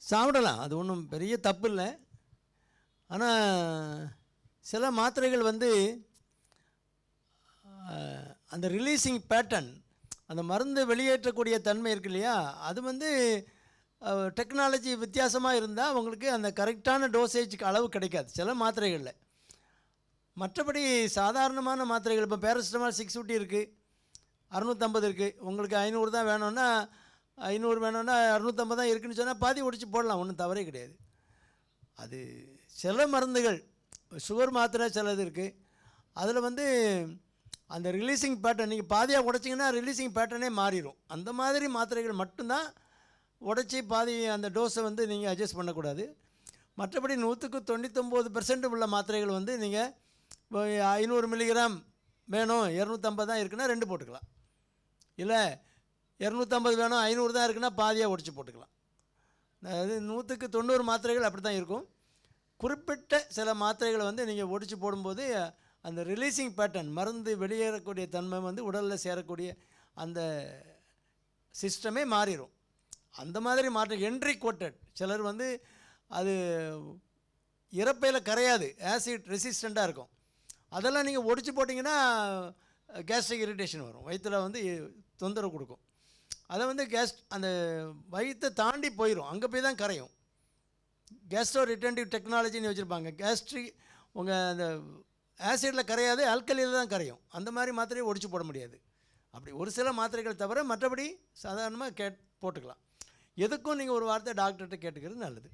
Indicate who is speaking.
Speaker 1: சாப்பிடலாம், அது ஒன்றும் பெரிய தப்பு இல்லை. ஆனால் சில மாத்திரைகள் வந்து அந்த ரிலீஸிங் பேட்டர்ன், அந்த மருந்து வெளியேற்றக்கூடிய தன்மை இருக்கு இல்லையா, அது வந்து டெக்னாலஜி வித்தியாசமாக இருந்தால் உங்களுக்கு அந்த கரெக்டான டோசேஜுக்கு அளவு கிடைக்காது சில மாத்திரைகளில். மற்றபடி சாதாரணமான மாத்திரைகள், இப்போ பேராசிட்டமால் 650 இருக்குது, 650 இருக்குது, உங்களுக்கு 500 தான் வேணும்னா 500 வேணும்னா 650 தான் இருக்குதுன்னு சொன்னால் பாதி உடைச்சி போடலாம், ஒன்றும் தவறே கிடையாது. அது சில மருந்துகள், சுகர் மாத்திரை சிலது இருக்குது, அதில் வந்து அந்த ரிலீஸிங் பேட்டர்ன் நீங்கள் பாதியாக உடைச்சிங்கன்னா ரிலீஸிங் பேட்டர்னே மாறிடும். அந்த மாதிரி மாத்திரைகள் மட்டும்தான் உடைச்சி பாதி அந்த டோஸை வந்து நீங்கள் அட்ஜஸ்ட் பண்ணக்கூடாது. மற்றபடி 100க்கு 99% உள்ள மாத்திரைகள் வந்து நீங்கள் இப்போ 500 மில்லிகிராம் வேணும், 250 தான் இருக்குன்னா 2 போட்டுக்கலாம். இல்லை 250 வேணும் 500 தான் இருக்குன்னா பாதியாக உடைச்சி போட்டுக்கலாம். அதாவது 100க்கு 90 மாத்திரைகள் அப்படி தான் இருக்கும். குறிப்பிட்ட சில மாத்திரைகளை வந்து நீங்கள் ஒடிச்சு போடும்போது அந்த ரிலீஸிங் பேட்டர்ன், மருந்து வெளியேறக்கூடிய தன்மை வந்து உடலில் சேரக்கூடிய அந்த சிஸ்டமே மாறிடும். அந்த மாதிரி மாற்றம் என்ட்ரி கோட்டட் சிலர் வந்து அது இறப்பையில் கரையாது, ஆசிட் ரெசிஸ்டண்ட்டாக இருக்கும். அதெல்லாம் நீங்கள் ஒடிச்சு போட்டிங்கன்னா கேஸ்ட்ரிக் இரிட்டேஷன் வரும், வயிற்றில் வந்து தொந்தரவு கொடுக்கும். அதை வந்து அந்த வயிற்றை தாண்டி போயிடும், அங்கே போய் தான் கரையும். கேஸ்ட்ரோ ரிட்டன்டிவ் டெக்னாலஜின்னு வச்சுருப்பாங்க. கேஸ்ட்ரிக் உங்கள் அந்த ஆசிடில் கரையாது, ஆல்கலியில் தான் கரையும். அந்த மாதிரி மாத்திரையை ஒடிச்சு போட முடியாது. அப்படி ஒரு சில மாத்திரைகள் தவிர மற்றபடி சாதாரணமாக போட்டுக்கலாம். எதுக்கும் நீங்கள் ஒரு வார்த்தை டாக்டர்கிட்ட கேட்டுக்கிறது நல்லது.